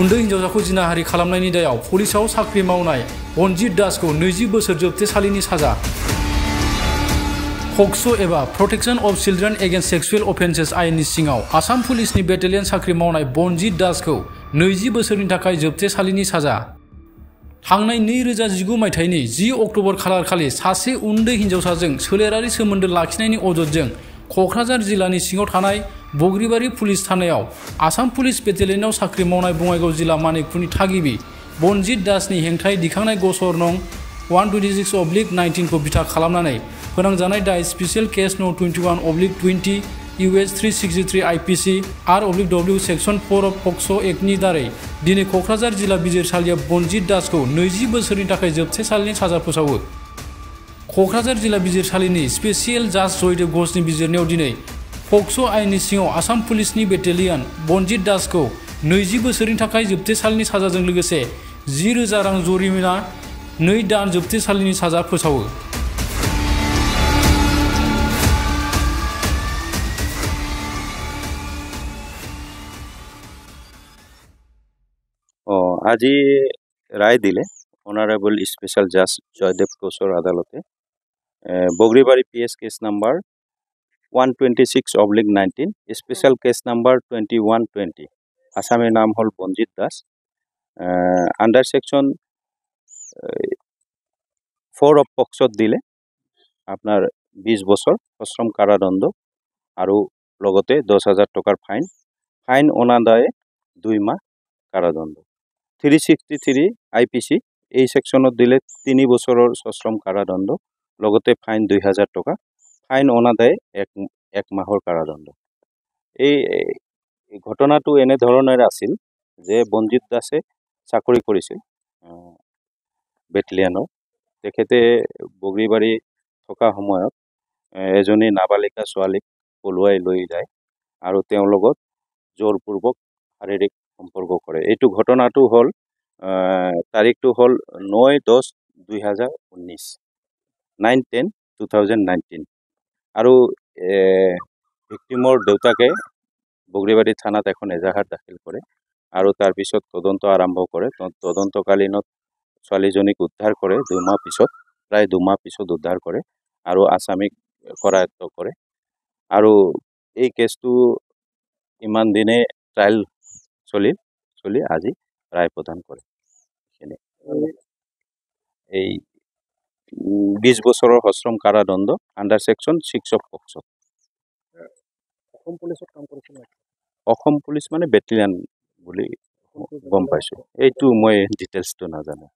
उन्दै हिन्जावसाखौ जिनाहारि खालामनायनि दायाव पुलिसाव साख्रि मावनाय बनजित दासखौ 20 बोसोर जोबथेसालिनि साजा। पक्सो एबा protection of children against sexual offences आयेननि सिङाव आसाम पुलिसनि बेटेलियन साख्रि मावनाय बनजित दासखौ 20 बोसोरनि थाखाय जोबथेसालिनि साजा। थांनाय 2019 मायथाइनि 10 अक्ट'बर खालारखालि सासे उन्दै हिन्जावसाजों सोलेरारि सोमोन्दो लाखिनायनि अजदजों क'क्राझार जिल्लानि सिङाव थानाय बग्रिबारि पुलिस थानायाव आसाम पुलिस बेटेलियनाव साख्रि मावनाय बङाइगाव जिल्ला मानिकपुरनि थागिबि बनजित दासनि हेंथायै दिखांनाय गसर नं 126/19 खौ बिथा खालामनानै फोनांजानाय दाय स्पेसियेल केस नं 21/20 US 363 IPC R/W section 4 of POCSO एक्टनि दारै दिनै क'क्राझार जिल्ला बिजिरसालिया बनजित दासखौ 20 बोसोरनि थाखाय जोबथेसालिनि साजा फोसावो। क'क्राझार जिल्ला बिजिरसालिनि स्पेसियेल जाज जयदेव घोषनि बिजिरनायाव दिनै पक्सो आयेननि सिङाव आसाम पुलिसनि बेटेलियन बनजित दासखौ 20 बोसोरनि थाखाय जोबथेसालिनि साजाजों लोगोसे 10,000 रां जरिमाना 2 दान जोबथेसालिनि साजा फोसावो। আজি রায় দিলে অনারেবল স্পেশাল জাজ জয়দেব ঘোষর আদালতে Bogribari PS case number 126/19 special case number 2120 আসামের নাম হল Banajit Das under section 4 of পক্সোত দিলে আপনার 20 বছর সশ্রম কারাদণ্ড আর লগতে 10,000 টাকার ফাইন অনাদায়ে 2 মাহ কারাদণ্ড। 363 IPC এই সেকশনত দিলে 3 বছৰৰ সশ্ৰম কাৰাদণ্ড লগতে ফাইন 2,000 টাকা ফাইন অনাদায়ে 1 মাহৰ কাৰাদণ্ড। এই ঘটনাটো এনে ধৰণৰ আছিল যে বনজিত দাসে চাকৰি কৰিছিল বেটেলিয়নত। তেখেতে বগৰিবাড়ি থকা সময়ত এজনী নাবালিকা ছোৱালীক পলুৱাই লৈ যায় আৰু তেওঁৰ লগত জোৰপূৰ্বক শাৰীৰিক সম্পৰ্ক কৰে। এইটো ঘটনাটো হল তাৰিখটো হল 9/10/2019 9/10/2019 আৰু ভিক্টিমৰ দেউতাকে বগৰিবাড়ি থানাত এখন এজাহাৰ দাখিল কৰে আৰু তাৰ পিছত তদন্ত আৰম্ভ কৰে। তদন্তকালীনত ছোৱালীজনীক উদ্ধাৰ কৰে 2 মাহ পিছত, প্ৰায় 2 মাহ পিছত উদ্ধাৰ কৰে আৰু আসামিক কৰায়ত্ব কৰে আৰু এই কেছটো ইমান দিনে ট্ৰায়েল চলি আজি ৰায় প্ৰদান কৰে। এই 20 বছৰৰ সশ্রম কারাদণ্ড under section 6 of POCSO. Assam police মানে বেটেলিয়ান বুলি গম পাইছো, এইটো মই ডিটেইলছটো নাজানো।